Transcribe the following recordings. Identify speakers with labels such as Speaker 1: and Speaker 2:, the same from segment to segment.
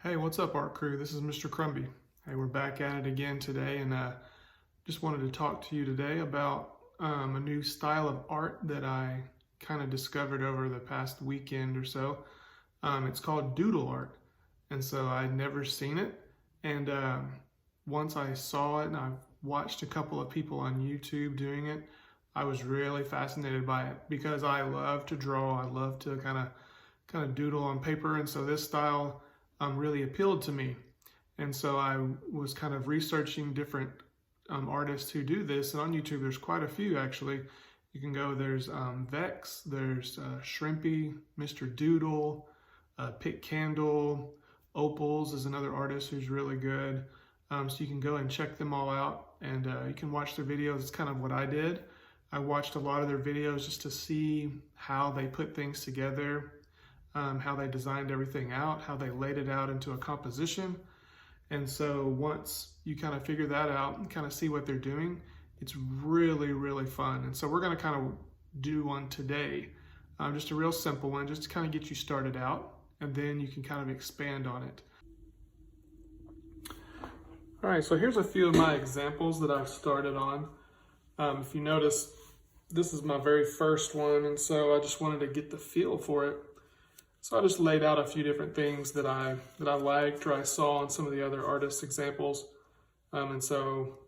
Speaker 1: Hey, what's up, art crew? This is Mr. Crumby. Hey, we're back at it again today, and just wanted to talk to you today about a new style of art that I kind of discovered over the past weekend or so. It's called Doodle Art, and so I'd never seen it. And once I saw it, and I watched a couple of people on YouTube doing it, I was really fascinated by it because I love to draw. I love to kind of doodle on paper, and so this style really appealed to me. And so I was kind of researching different artists who do this, and on YouTube there's quite a few actually. You can go, there's Vexx, there's Shrimpy, Mr. Doodle, Pic Candle, Opels is another artist who's really good. So you can go and check them all out, and you can watch their videos. It's kind of what I did. I watched a lot of their videos just to see how they put things together, how they designed everything out, how they laid it out into a composition. And so once you kind of figure that out and kind of see what they're doing, it's really, really fun. And so we're going to kind of do one today, just a real simple one, just to kind of get you started out, and then you can kind of expand on it. All right, so here's a few of my examples that I've started on. If you notice, this is my very first one, and so I just wanted to get the feel for it. So I just laid out a few different things that I liked or I saw on some of the other artists' examples. And so,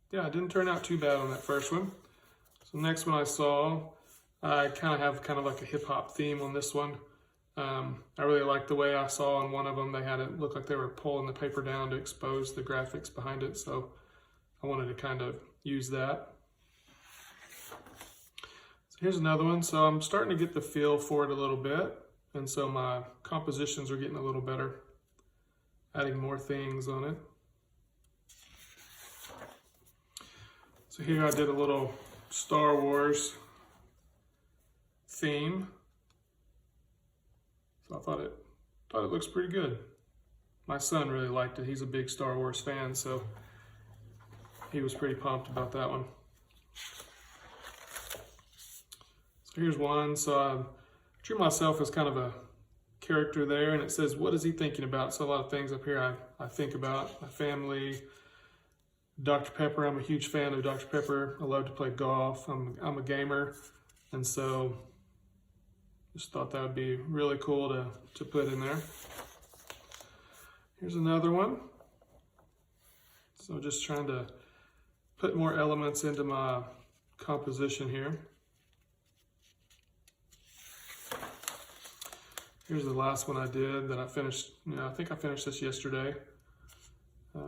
Speaker 1: yeah, it didn't turn out too bad on that first one. So the next one I saw, I kind of have like a hip hop theme on this one. I really liked the way I saw on one of them. They had it look like they were pulling the paper down to expose the graphics behind it. So I wanted to kind of use that. So here's another one. So I'm starting to get the feel for it a little bit. And so my compositions are getting a little better, adding more things on it. So here I did a little Star Wars theme. So I thought it looks pretty good. My son really liked it. He's a big Star Wars fan, so he was pretty pumped about that one. So here's one. So I drew myself as kind of a character there, and it says, what is he thinking about? So a lot of things up here I think about. My family, Dr. Pepper. I'm a huge fan of Dr. Pepper. I love to play golf. I'm a gamer, and so just thought that would be really cool to put in there. Here's another one. So just trying to put more elements into my composition here. Here's the last one I did that I finished. I think I finished this yesterday.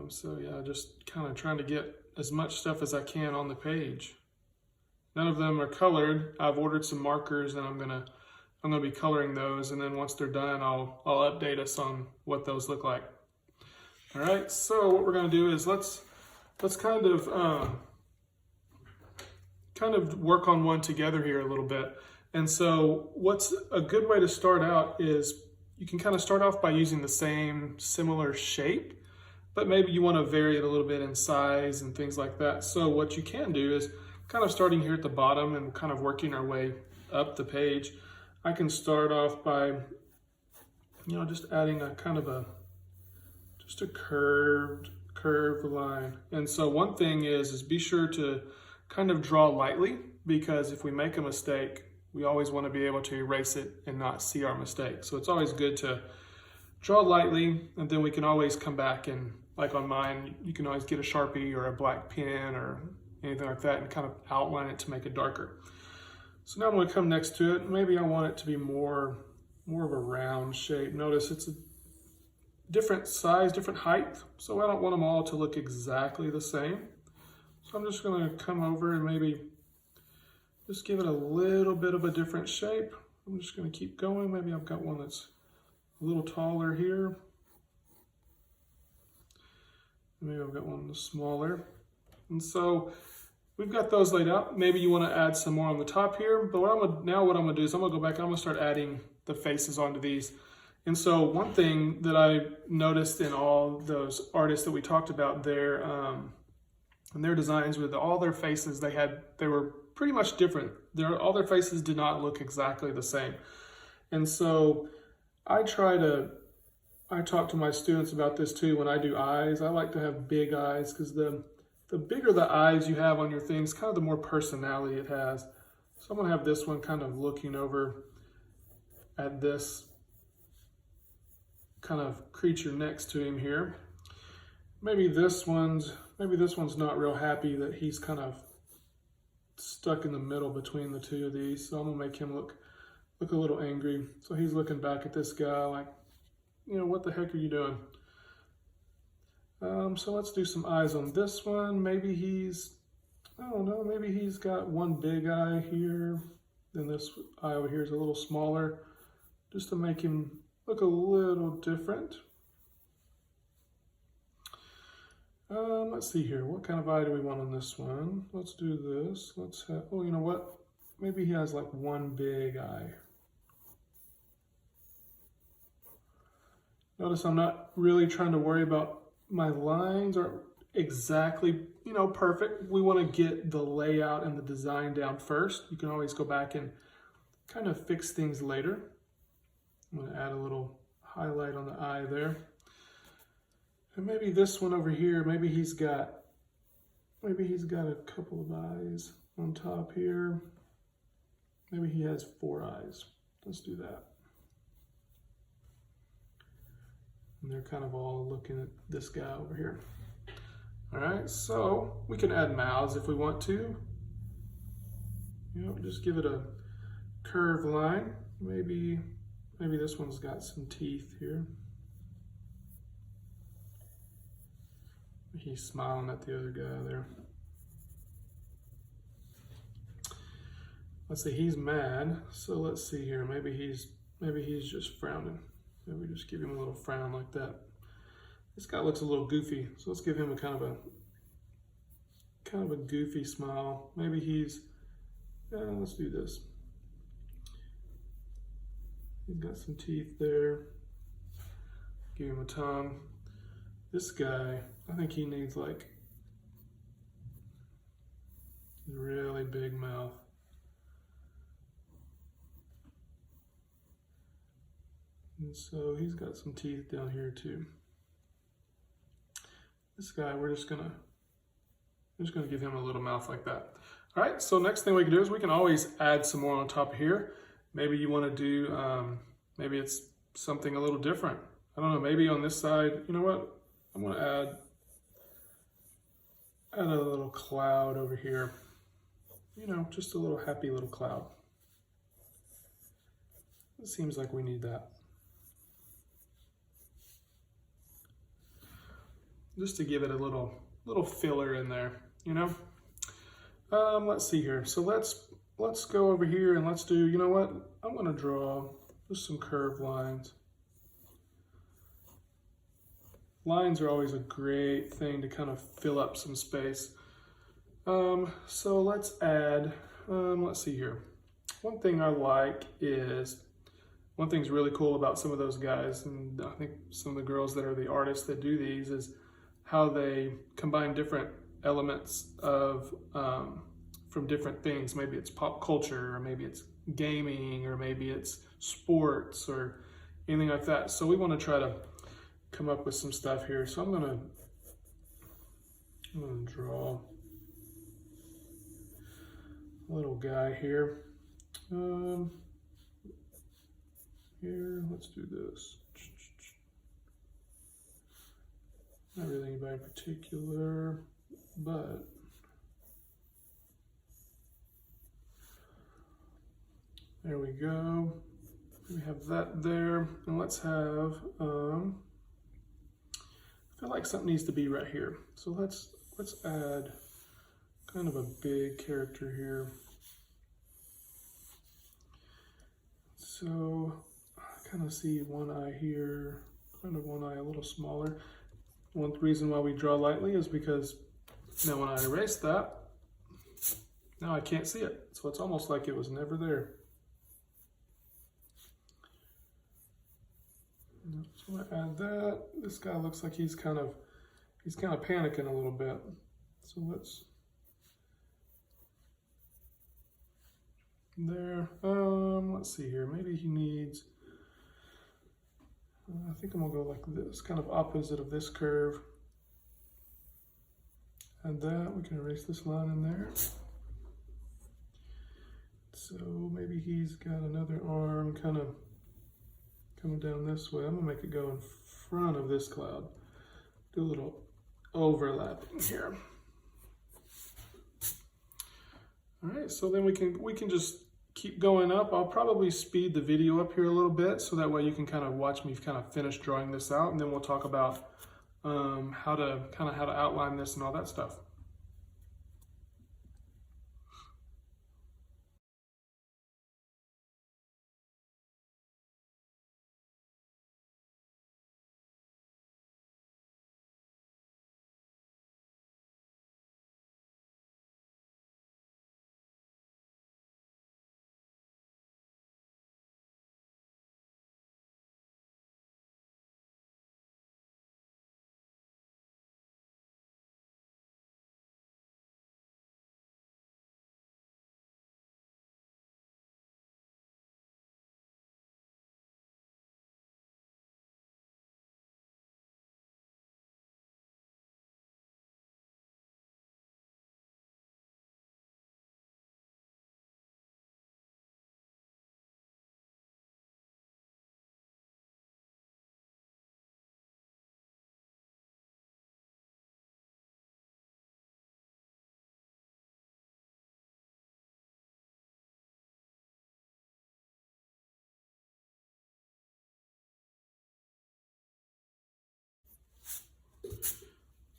Speaker 1: So yeah, just kind of trying to get as much stuff as I can on the page. None of them are colored. I've ordered some markers, and I'm gonna be coloring those, and then once they're done, I'll update us on what those look like. All right. So what we're gonna do is let's kind of work on one together here a little bit. And so what's a good way to start out is you can kind of start off by using the same similar shape, but maybe you want to vary it a little bit in size and things like that. So what you can do is kind of starting here at the bottom and kind of working our way up the page. I can start off by, just adding a kind of just a curved line. And so one thing is be sure to kind of draw lightly, because if we make a mistake, we always want to be able to erase it and not see our mistake. So it's always good to draw lightly, and then we can always come back and, like on mine, you can always get a Sharpie or a black pen or anything like that and kind of outline it to make it darker. So now I'm going to come next to it. Maybe I want it to be more of a round shape. Notice it's a different size, different height. So I don't want them all to look exactly the same. So I'm just going to come over and maybe just give it a little bit of a different shape. I'm just going to keep going. Maybe I've got one that's a little taller here. Maybe I've got one that's smaller. And so we've got those laid out. Maybe you want to add some more on the top here. But what I'm going to do is I'm going to go back and I'm going to start adding the faces onto these. And so one thing that I noticed in all those artists that we talked about there, and their designs with all their faces, they were pretty much different. All their faces did not look exactly the same. And so I try to I talk to my students about this too when I do eyes. I like to have big eyes because the bigger the eyes you have on your things, kind of the more personality it has. So I'm gonna have this one kind of looking over at this kind of creature next to him here. Maybe this one's not real happy that he's kind of stuck in the middle between the two of these. So I'm gonna make him look a little angry. So he's looking back at this guy like, you know, what the heck are you doing? So let's do some eyes on this one. Maybe I don't know, maybe he's got one big eye here, then this eye over here is a little smaller, just to make him look a little different. Let's see here, what kind of eye do we want on this one? Let's do this. Let's have, oh, you know what? Maybe he has like one big eye. Notice I'm not really trying to worry about my lines aren't exactly, you know, perfect. We want to get the layout and the design down first. You can always go back and kind of fix things later. I'm going to add a little highlight on the eye there. And maybe this one over here, maybe he's got a couple of eyes on top here. Maybe he has 4 eyes. Let's do that. And they're kind of all looking at this guy over here. All right, so we can add mouths if we want to. You know, just give it a curved line. Maybe this one's got some teeth here. He's smiling at the other guy there. Let's see, he's mad. So let's see here. Maybe he's just frowning. Maybe just give him a little frown like that. This guy looks a little goofy, so let's give him a kind of a goofy smile. Maybe let's do this. He's got some teeth there. Give him a tongue. This guy, I think he needs like a really big mouth. And so he's got some teeth down here too. This guy, we're just gonna give him a little mouth like that. All right, so next thing we can do is we can always add some more on top here. Maybe you wanna do, maybe it's something a little different. I don't know, maybe on this side, you know what? I'm gonna add a little cloud over here. You know, just a little happy little cloud. It seems like we need that. Just to give it a little filler in there, you know? Let's see here. So let's go over here and let's do, you know what? I'm gonna draw just some curved lines. Lines are always a great thing to kind of fill up some space. So let's add, let's see here. One thing I like is, one thing's really cool about some of those guys, and I think some of the girls that are the artists that do these, is how they combine different elements of from different things. Maybe it's pop culture, or maybe it's gaming, or maybe it's sports, or anything like that. So we want to try to come up with some stuff here. So I'm gonna draw a little guy here. Here, let's do this. Not really anybody in particular, but there we go. We have that there, and let's have, I feel like something needs to be right here. So let's add kind of a big character here. So I kind of see one eye here, kind of one eye a little smaller. One reason why we draw lightly is because now when I erase that, now I can't see it. So it's almost like it was never there. So I add that. This guy looks like he's kind of panicking a little bit. So let's, there. Let's see here. Maybe he needs, I think I'm gonna go like this, kind of opposite of this curve. And that, we can erase this line in there. So maybe he's got another arm kind of coming down this way. I'm gonna make it go in front of this cloud. Do a little overlapping here. All right, so then we can just keep going up. I'll probably speed the video up here a little bit so that way you can kind of watch me kind of finish drawing this out, and then we'll talk about how to outline this and all that stuff.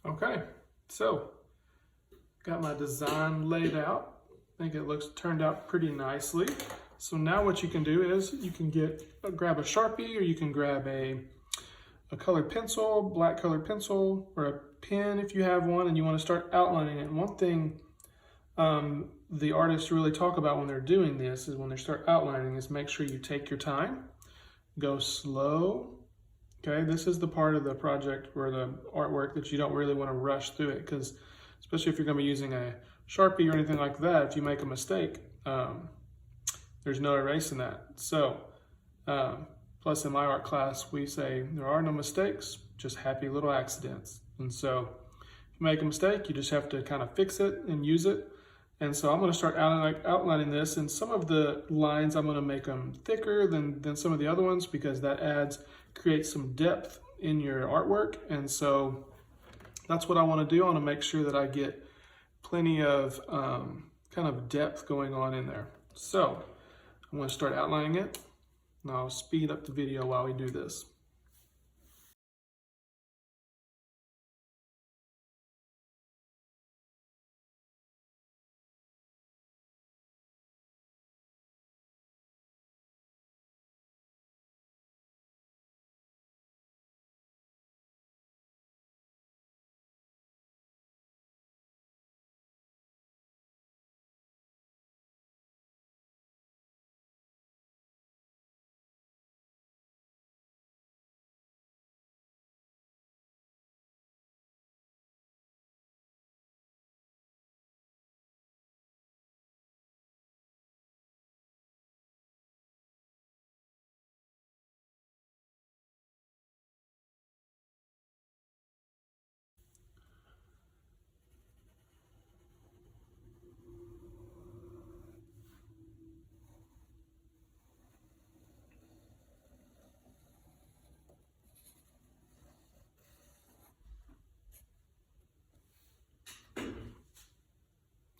Speaker 1: Okay, so got my design laid out. I think it turned out pretty nicely. So now what you can do is you can grab a Sharpie, or you can grab a colored pencil, black colored pencil, or a pen if you have one, and you want to start outlining it. And one thing the artists really talk about when they're doing this is when they start outlining is make sure you take your time, go slow. Okay, this is the part of the project where the artwork that you don't really want to rush through it, because especially if you're going to be using a Sharpie or anything like that, if you make a mistake, there's no erasing that. So, plus in my art class, we say there are no mistakes, just happy little accidents. And so if you make a mistake, you just have to kind of fix it and use it. And so I'm going to start outlining this, and some of the lines I'm going to make them thicker than some of the other ones, because that creates some depth in your artwork. And so that's what I want to do. I want to make sure that I get plenty of kind of depth going on in there. So I'm going to start outlining it, and I'll speed up the video while we do this.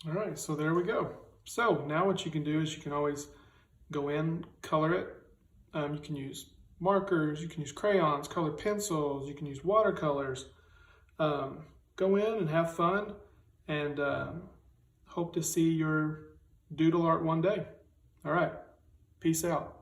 Speaker 1: All right, so there we go. So now what you can do is you can always go in, color it. You can use markers, you can use crayons, colored pencils, you can use watercolors. Go in and have fun, and hope to see your doodle art one day. All right, peace out.